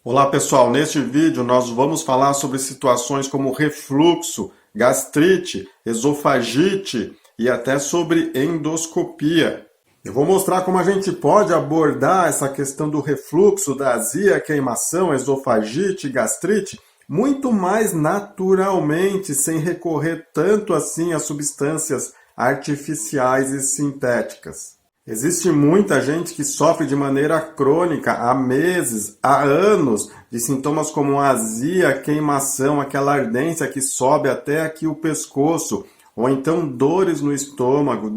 Olá pessoal, neste vídeo nós vamos falar sobre situações como refluxo, gastrite, esofagite e até sobre endoscopia. Eu vou mostrar como a gente pode abordar essa questão do refluxo, da azia, queimação, esofagite, gastrite, muito mais naturalmente, sem recorrer tanto assim a substâncias artificiais e sintéticas. Existe muita gente que sofre de maneira crônica há meses, há anos, de sintomas como azia, queimação, aquela ardência que sobe até aqui o pescoço, ou então dores no estômago,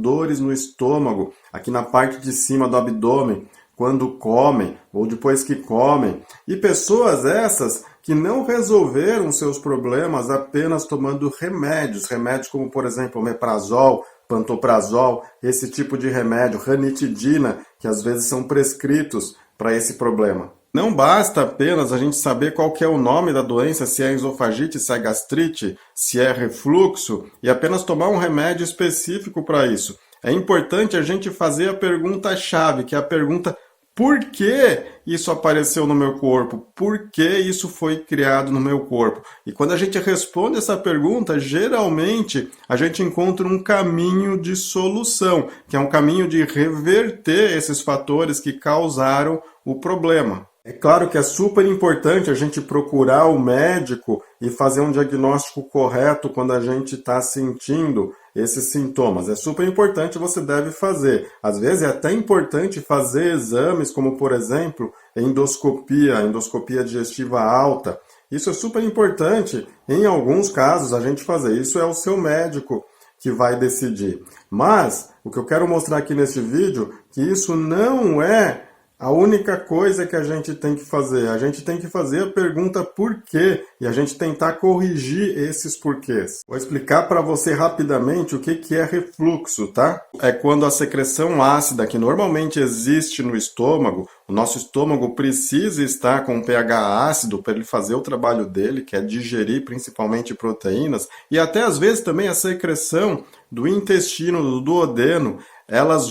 aqui na parte de cima do abdômen, quando comem ou depois que comem. E pessoas essas que não resolveram seus problemas apenas tomando remédios como por exemplo omeprazol, pantoprazol, esse tipo de remédio, ranitidina, que às vezes são prescritos para esse problema. Não basta apenas a gente saber qual que é o nome da doença, se é esofagite, se é gastrite, se é refluxo, e apenas tomar um remédio específico para isso. É importante a gente fazer a pergunta-chave, que é a pergunta: por que isso apareceu no meu corpo? Por que isso foi criado no meu corpo? E quando a gente responde essa pergunta, geralmente a gente encontra um caminho de solução, que é um caminho de reverter esses fatores que causaram o problema. É claro que é super importante a gente procurar o médico e fazer um diagnóstico correto quando a gente está sentindo esses sintomas. É super importante, você deve fazer. Às vezes é até importante fazer exames como, por exemplo, endoscopia digestiva alta. Isso é super importante, em alguns casos, a gente fazer. Isso é o seu médico que vai decidir. Mas, o que eu quero mostrar aqui nesse vídeo, que isso não é a única coisa que a gente tem que fazer. A gente tem que fazer a pergunta por quê e a gente tentar corrigir esses porquês. Vou explicar para você rapidamente o que é refluxo, tá? É quando a secreção ácida que normalmente existe no estômago, o nosso estômago precisa estar com um pH ácido para ele fazer o trabalho dele, que é digerir principalmente proteínas, e até às vezes também a secreção do intestino, do duodeno, elas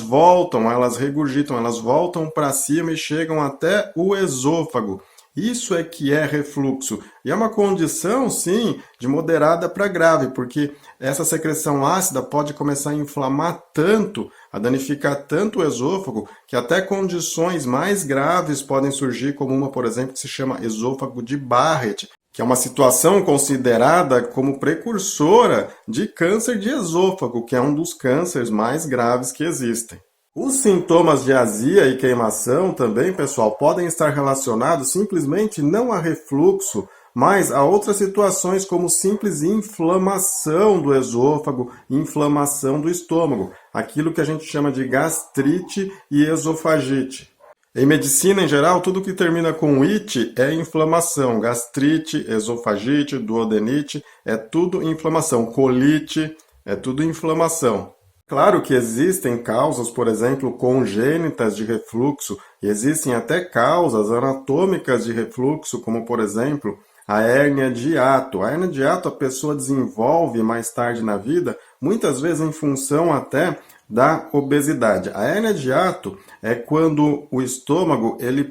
regurgitam, elas voltam para cima e chegam até o esôfago. Isso é que é refluxo. E é uma condição, sim, de moderada para grave, porque essa secreção ácida pode começar a inflamar tanto, a danificar tanto o esôfago, que até condições mais graves podem surgir, como uma, por exemplo, que se chama esôfago de Barrett, que é uma situação considerada como precursora de câncer de esôfago, que é um dos cânceres mais graves que existem. Os sintomas de azia e queimação também, pessoal, podem estar relacionados simplesmente não a refluxo, mas a outras situações como simples inflamação do esôfago, inflamação do estômago, aquilo que a gente chama de gastrite e esofagite. Em medicina, em geral, tudo que termina com it é inflamação. Gastrite, esofagite, duodenite, é tudo inflamação. Colite, é tudo inflamação. Claro que existem causas, por exemplo, congênitas de refluxo, e existem até causas anatômicas de refluxo, como, por exemplo, a hérnia de hiato. A hérnia de hiato a pessoa desenvolve mais tarde na vida, muitas vezes em função até da obesidade. A hérnia de hiato é quando o estômago ele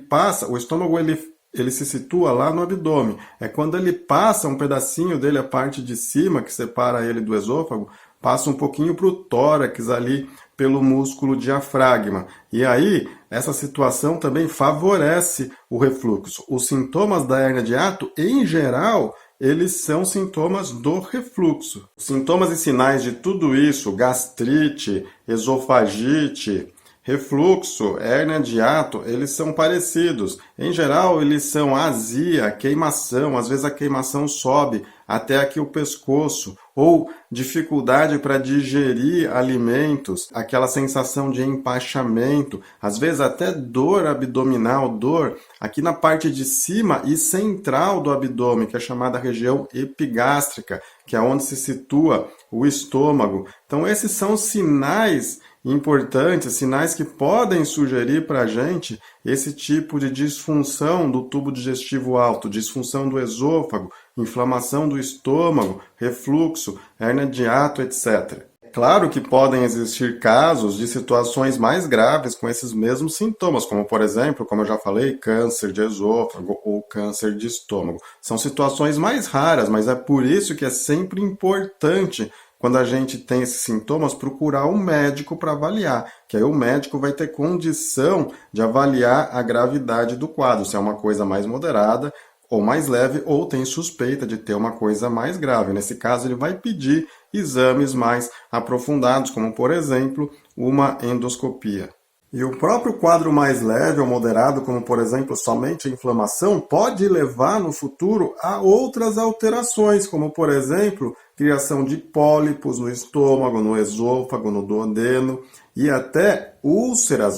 se situa lá no abdômen. É quando ele passa um pedacinho dele, a parte de cima que separa ele do esôfago, passa um pouquinho para o tórax ali pelo músculo diafragma. E aí, essa situação também favorece o refluxo. Os sintomas da hérnia de hiato, em geral, eles são sintomas do refluxo. Os sintomas e sinais de tudo isso, gastrite, esofagite, refluxo, hérnia de hiato, eles são parecidos. Em geral, eles são azia, queimação, às vezes a queimação sobe até aqui o pescoço, ou dificuldade para digerir alimentos, aquela sensação de empachamento, às vezes até dor abdominal, dor aqui na parte de cima e central do abdômen, que é chamada região epigástrica, que é onde se situa o estômago. Então esses são sinais importantes, sinais que podem sugerir para a gente esse tipo de disfunção do tubo digestivo alto, disfunção do esôfago, inflamação do estômago, refluxo, hérnia de hiato, etc. Claro que podem existir casos de situações mais graves com esses mesmos sintomas, como por exemplo, como eu já falei, câncer de esôfago ou câncer de estômago. São situações mais raras, mas é por isso que é sempre importante, quando a gente tem esses sintomas, procurar um médico para avaliar, que aí o médico vai ter condição de avaliar a gravidade do quadro, se é uma coisa mais moderada ou mais leve, ou tem suspeita de ter uma coisa mais grave. Nesse caso, ele vai pedir exames mais aprofundados, como, por exemplo, uma endoscopia. E o próprio quadro mais leve ou moderado, como, por exemplo, somente a inflamação, pode levar no futuro a outras alterações, como, por exemplo, criação de pólipos no estômago, no esôfago, no duodeno, e até úlceras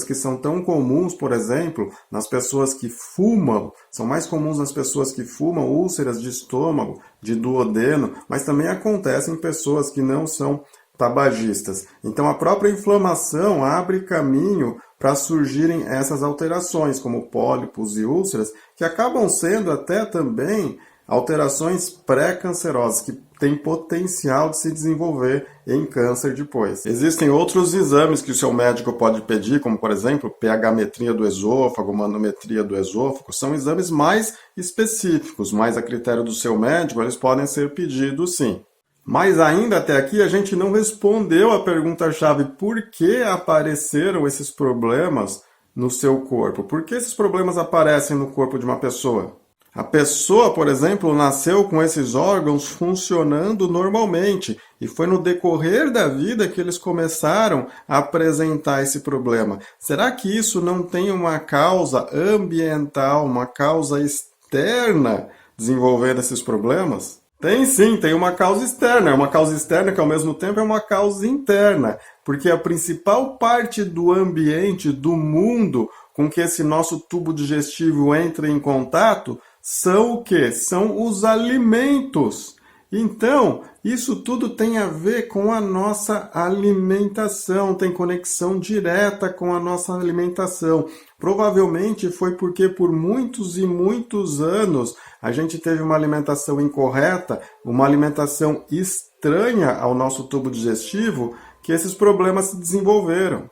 que são tão comuns, por exemplo, nas pessoas que fumam, são mais comuns nas pessoas que fumam, úlceras de estômago, de duodeno, mas também acontecem em pessoas que não são tabagistas. Então a própria inflamação abre caminho para surgirem essas alterações, como pólipos e úlceras, que acabam sendo até também alterações pré-cancerosas, que têm potencial de se desenvolver em câncer depois. Existem outros exames que o seu médico pode pedir, como por exemplo, pH-metria do esôfago, manometria do esôfago, são exames mais específicos, mas a critério do seu médico eles podem ser pedidos sim. Mas ainda até aqui a gente não respondeu a pergunta-chave: por que apareceram esses problemas no seu corpo? Por que esses problemas aparecem no corpo de uma pessoa? A pessoa, por exemplo, nasceu com esses órgãos funcionando normalmente e foi no decorrer da vida que eles começaram a apresentar esse problema. Será que isso não tem uma causa ambiental, uma causa externa desenvolvendo esses problemas? Tem sim, tem uma causa externa. É uma causa externa que ao mesmo tempo é uma causa interna, porque a principal parte do ambiente, do mundo com que esse nosso tubo digestivo entra em contato são o quê? São os alimentos. Então, isso tudo tem a ver com a nossa alimentação, tem conexão direta com a nossa alimentação. Provavelmente foi porque por muitos e muitos anos a gente teve uma alimentação incorreta, uma alimentação estranha ao nosso tubo digestivo, que esses problemas se desenvolveram.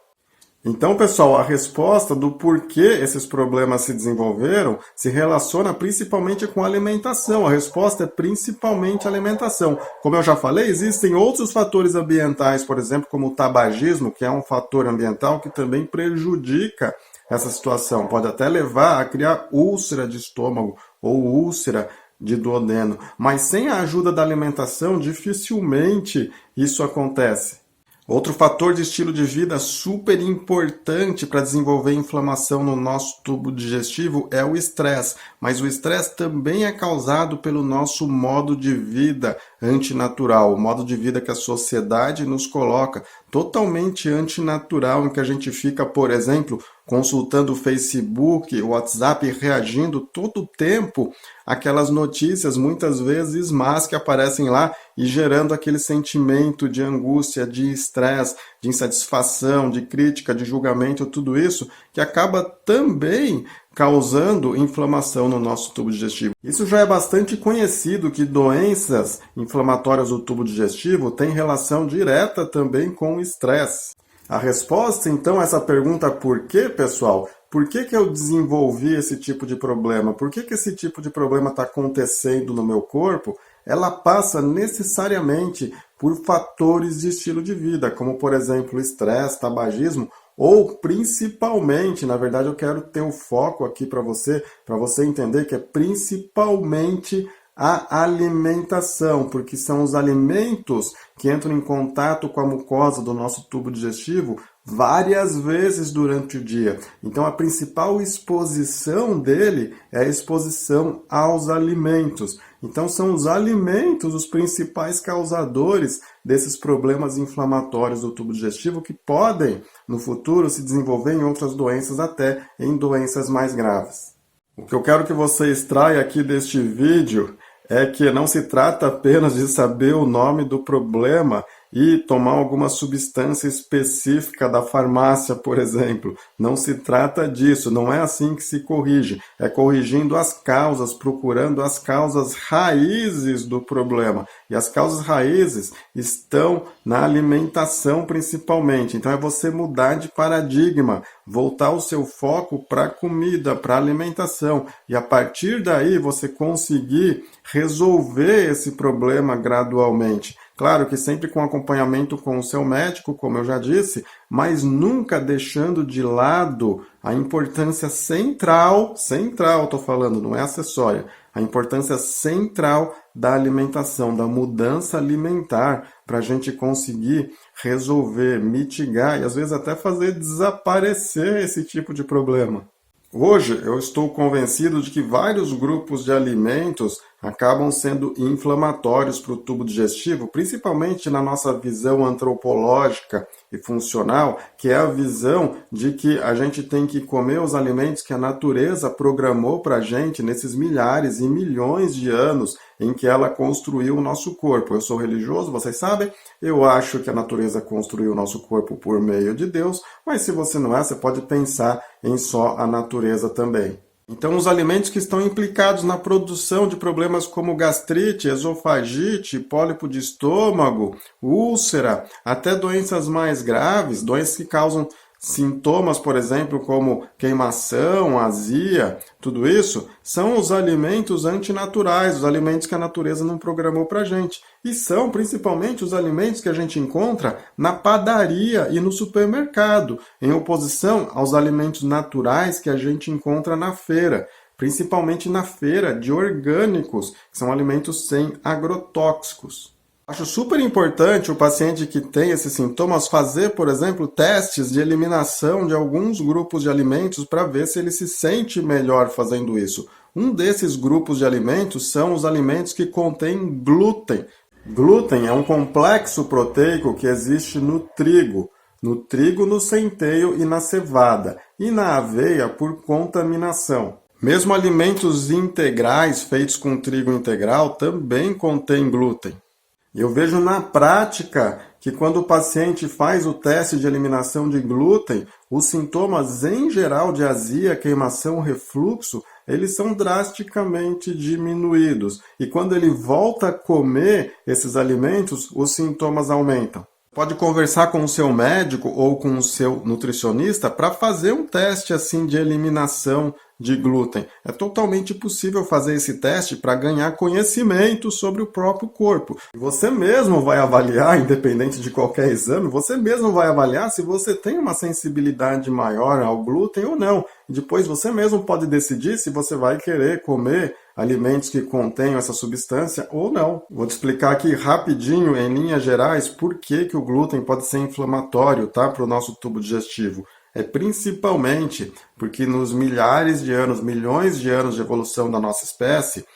Então, pessoal, a resposta do porquê esses problemas se desenvolveram se relaciona principalmente com a alimentação. A resposta é principalmente a alimentação. Como eu já falei, existem outros fatores ambientais, por exemplo, como o tabagismo, que é um fator ambiental que também prejudica essa situação. Pode até levar a criar úlcera de estômago ou úlcera de duodeno. Mas sem a ajuda da alimentação, dificilmente isso acontece. Outro fator de estilo de vida super importante para desenvolver inflamação no nosso tubo digestivo é o estresse, mas o estresse também é causado pelo nosso modo de vida antinatural, o modo de vida que a sociedade nos coloca, totalmente antinatural, em que a gente fica, por exemplo, consultando o Facebook, o WhatsApp, reagindo todo o tempo àquelas notícias, muitas vezes más, que aparecem lá e gerando aquele sentimento de angústia, de estresse, de insatisfação, de crítica, de julgamento, tudo isso que acaba também causando inflamação no nosso tubo digestivo. Isso já é bastante conhecido, que doenças inflamatórias do tubo digestivo têm relação direta também com o estresse. A resposta, então, a essa pergunta por quê, pessoal? Por que eu desenvolvi esse tipo de problema? Por que esse tipo de problema está acontecendo no meu corpo? Ela passa necessariamente por fatores de estilo de vida, como, por exemplo, estresse, tabagismo, ou principalmente, na verdade eu quero ter o foco aqui para você entender que é principalmente a alimentação, porque são os alimentos que entram em contato com a mucosa do nosso tubo digestivo várias vezes durante o dia. Então a principal exposição dele é a exposição aos alimentos. Então são os alimentos os principais causadores desses problemas inflamatórios do tubo digestivo, que podem no futuro se desenvolver em outras doenças, até em doenças mais graves. O que eu quero que você extraia aqui deste vídeo é que não se trata apenas de saber o nome do problema e tomar alguma substância específica da farmácia, por exemplo. Não se trata disso, não é assim que se corrige. É corrigindo as causas, procurando as causas raízes do problema. E as causas raízes estão na alimentação principalmente. Então é você mudar de paradigma, voltar o seu foco para a comida, para a alimentação. E a partir daí você conseguir resolver esse problema gradualmente. Claro que sempre com acompanhamento com o seu médico, como eu já disse, mas nunca deixando de lado a importância central, estou falando, não é acessória, a importância central da alimentação, da mudança alimentar, para a gente conseguir resolver, mitigar e às vezes até fazer desaparecer esse tipo de problema. Hoje eu estou convencido de que vários grupos de alimentos acabam sendo inflamatórios para o tubo digestivo, principalmente na nossa visão antropológica e funcional, que é a visão de que a gente tem que comer os alimentos que a natureza programou para a gente nesses milhares e milhões de anos em que ela construiu o nosso corpo. Eu sou religioso, vocês sabem, eu acho que a natureza construiu o nosso corpo por meio de Deus, mas se você não é, você pode pensar em só a natureza também. Então, os alimentos que estão implicados na produção de problemas como gastrite, esofagite, pólipo de estômago, úlcera, até doenças mais graves, doenças que causam sintomas, por exemplo, como queimação, azia, tudo isso, são os alimentos antinaturais, os alimentos que a natureza não programou para a gente. E são principalmente os alimentos que a gente encontra na padaria e no supermercado, em oposição aos alimentos naturais que a gente encontra na feira, principalmente na feira de orgânicos, que são alimentos sem agrotóxicos. Acho super importante o paciente que tem esses sintomas fazer, por exemplo, testes de eliminação de alguns grupos de alimentos para ver se ele se sente melhor fazendo isso. Um desses grupos de alimentos são os alimentos que contêm glúten. Glúten é um complexo proteico que existe no trigo, no centeio e na cevada, e na aveia por contaminação. Mesmo alimentos integrais feitos com trigo integral também contêm glúten. Eu vejo na prática que quando o paciente faz o teste de eliminação de glúten, os sintomas em geral de azia, queimação, refluxo, eles são drasticamente diminuídos. E quando ele volta a comer esses alimentos, os sintomas aumentam. Pode conversar com o seu médico ou com o seu nutricionista para fazer um teste assim de eliminação de glúten. É totalmente possível fazer esse teste para ganhar conhecimento sobre o próprio corpo. Você mesmo vai avaliar, independente de qualquer exame, você mesmo vai avaliar se você tem uma sensibilidade maior ao glúten ou não. Depois você mesmo pode decidir se você vai querer comer alimentos que contenham essa substância ou não. Vou te explicar aqui rapidinho, em linhas gerais, por que o glúten pode ser inflamatório, tá, para o nosso tubo digestivo. É principalmente porque nos milhares de anos, milhões de anos de evolução da nossa espécie,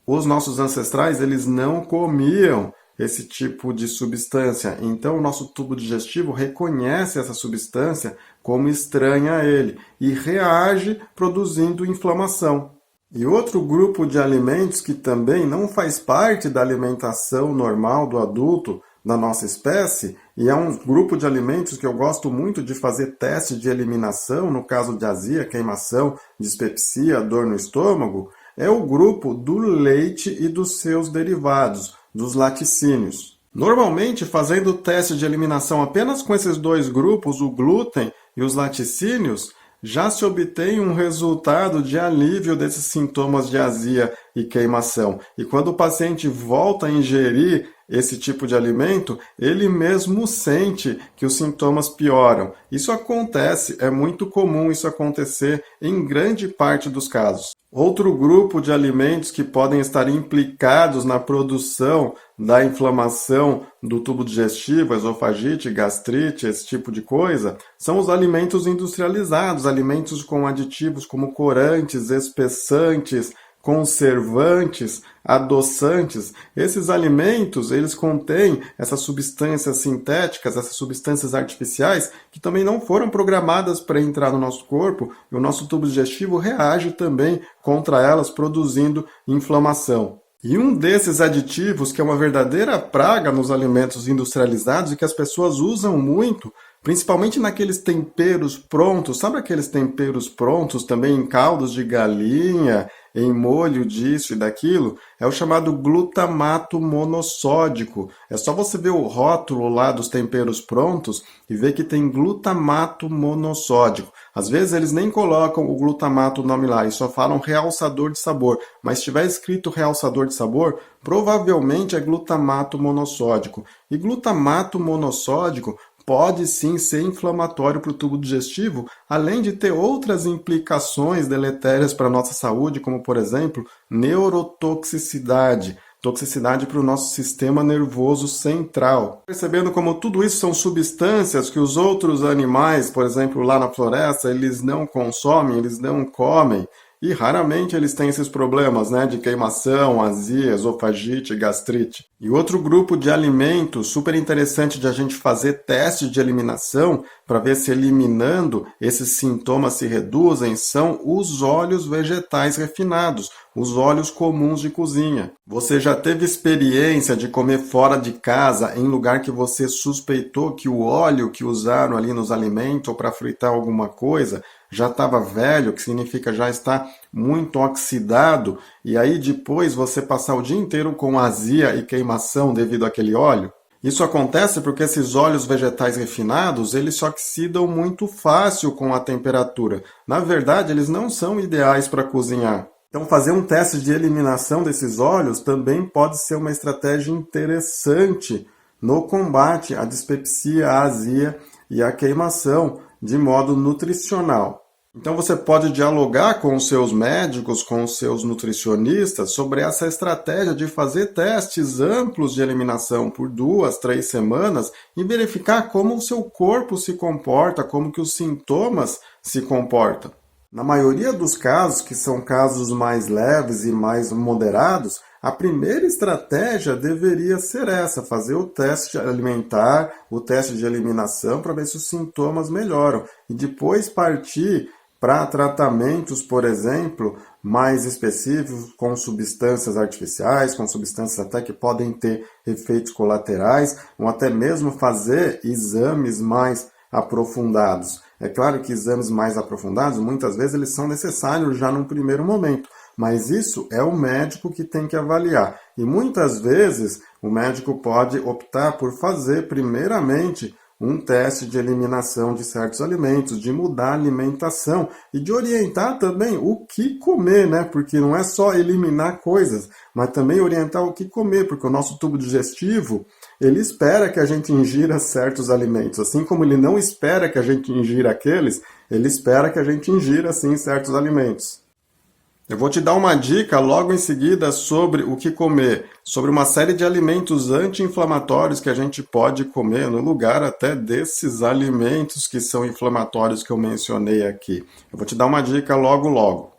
os nossos ancestrais eles não comiam esse tipo de substância. Então o nosso tubo digestivo reconhece essa substância como estranha a ele e reage produzindo inflamação. E outro grupo de alimentos que também não faz parte da alimentação normal do adulto da nossa espécie, e é um grupo de alimentos que eu gosto muito de fazer teste de eliminação, no caso de azia, queimação, dispepsia, dor no estômago, é o grupo do leite e dos seus derivados, dos laticínios. Normalmente, fazendo o teste de eliminação apenas com esses dois grupos, o glúten e os laticínios, já se obtém um resultado de alívio desses sintomas de azia e queimação. E quando o paciente volta a ingerir esse tipo de alimento, ele mesmo sente que os sintomas pioram. Isso acontece, é muito comum isso acontecer em grande parte dos casos. Outro grupo de alimentos que podem estar implicados na produção da inflamação do tubo digestivo, esofagite, gastrite, esse tipo de coisa, são os alimentos industrializados, alimentos com aditivos como corantes, espessantes, conservantes, adoçantes. Esses alimentos, eles contêm essas substâncias sintéticas, essas substâncias artificiais, que também não foram programadas para entrar no nosso corpo, e o nosso tubo digestivo reage também contra elas, produzindo inflamação. E um desses aditivos que é uma verdadeira praga nos alimentos industrializados e que as pessoas usam muito, principalmente naqueles temperos prontos, sabe aqueles temperos prontos também em caldos de galinha, em molho disso e daquilo? É o chamado glutamato monossódico. É só você ver o rótulo lá dos temperos prontos e ver que tem glutamato monossódico. Às vezes eles nem colocam o glutamato no nome lá e só falam realçador de sabor. Mas se tiver escrito realçador de sabor, provavelmente é glutamato monossódico. E glutamato monossódico pode sim ser inflamatório para o tubo digestivo, além de ter outras implicações deletérias para a nossa saúde, como por exemplo, neurotoxicidade, toxicidade para o nosso sistema nervoso central. Percebendo como tudo isso são substâncias que os outros animais, por exemplo, lá na floresta, eles não consomem, eles não comem. E raramente eles têm esses problemas, né, de queimação, azia, esofagite, gastrite. E outro grupo de alimentos super interessante de a gente fazer teste de eliminação para ver se eliminando esses sintomas se reduzem são os óleos vegetais refinados, os óleos comuns de cozinha. Você já teve experiência de comer fora de casa em lugar que você suspeitou que o óleo que usaram ali nos alimentos ou para fritar alguma coisa já estava velho, que significa já está muito oxidado, e aí depois você passar o dia inteiro com azia e queimação devido àquele óleo? Isso acontece porque esses óleos vegetais refinados, eles se oxidam muito fácil com a temperatura. Na verdade, eles não são ideais para cozinhar. Então, fazer um teste de eliminação desses óleos também pode ser uma estratégia interessante no combate à dispepsia, à azia e à queimação de modo nutricional. Então você pode dialogar com os seus médicos, com os seus nutricionistas sobre essa estratégia de fazer testes amplos de eliminação por 2, 3 semanas e verificar como o seu corpo se comporta, como que os sintomas se comportam. Na maioria dos casos, que são casos mais leves e mais moderados, a primeira estratégia deveria ser essa, fazer o teste alimentar, o teste de eliminação para ver se os sintomas melhoram e depois partir para tratamentos, por exemplo, mais específicos com substâncias artificiais, com substâncias até que podem ter efeitos colaterais, ou até mesmo fazer exames mais aprofundados. É claro que exames mais aprofundados, muitas vezes eles são necessários já num primeiro momento, mas isso é o médico que tem que avaliar. E muitas vezes o médico pode optar por fazer primeiramente um teste de eliminação de certos alimentos, de mudar a alimentação e de orientar também o que comer, né? Porque não é só eliminar coisas, mas também orientar o que comer, porque o nosso tubo digestivo, ele espera que a gente ingira certos alimentos, assim como ele não espera que a gente ingira aqueles, ele espera que a gente ingira, sim, certos alimentos. Eu vou te dar uma dica logo em seguida sobre o que comer, sobre uma série de alimentos anti-inflamatórios que a gente pode comer no lugar até desses alimentos que são inflamatórios que eu mencionei aqui. Eu vou te dar uma dica logo logo.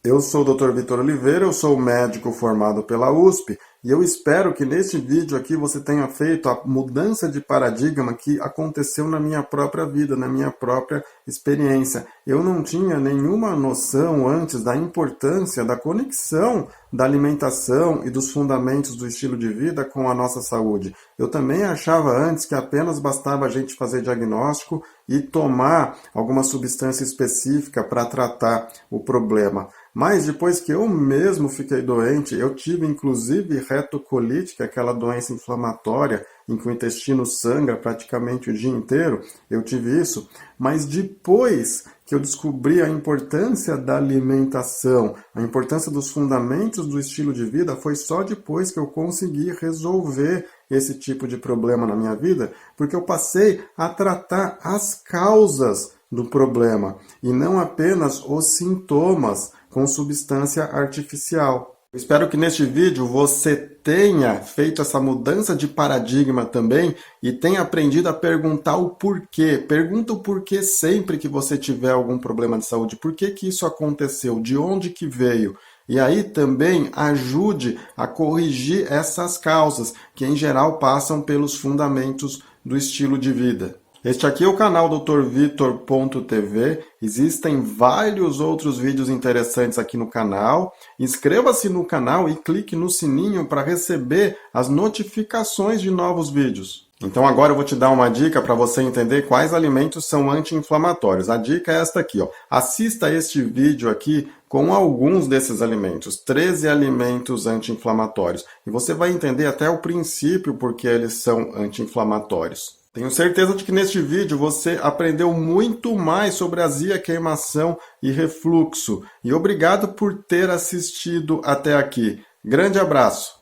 Eu sou o Dr. Vitor Oliveira, eu sou médico formado pela USP e eu espero que neste vídeo aqui você tenha feito a mudança de paradigma que aconteceu na minha própria vida, na minha própria experiência. Eu não tinha nenhuma noção antes da importância da conexão da alimentação e dos fundamentos do estilo de vida com a nossa saúde. Eu também achava antes que apenas bastava a gente fazer diagnóstico e tomar alguma substância específica para tratar o problema. Mas depois que eu mesmo fiquei doente, eu tive inclusive retocolite, que é aquela doença inflamatória em que o intestino sangra praticamente o dia inteiro, eu tive isso. Mas depois que eu descobri a importância da alimentação, a importância dos fundamentos do estilo de vida, foi só depois que eu consegui resolver esse tipo de problema na minha vida, porque eu passei a tratar as causas do problema e não apenas os sintomas com substância artificial. Eu espero que neste vídeo você tenha feito essa mudança de paradigma também e tenha aprendido a perguntar o porquê. Pergunta o porquê sempre que você tiver algum problema de saúde. Por que que isso aconteceu? De onde que veio? E aí também ajude a corrigir essas causas, que em geral passam pelos fundamentos do estilo de vida. Este aqui é o canal drvitor.tv. Existem vários outros vídeos interessantes aqui no canal. Inscreva-se no canal e clique no sininho para receber as notificações de novos vídeos. Então agora eu vou te dar uma dica para você entender quais alimentos são anti-inflamatórios. A dica é esta aqui, ó. Assista este vídeo aqui com alguns desses alimentos, 13 alimentos anti-inflamatórios. E você vai entender até o princípio porque eles são anti-inflamatórios. Tenho certeza de que neste vídeo você aprendeu muito mais sobre azia, queimação e refluxo. E obrigado por ter assistido até aqui. Grande abraço!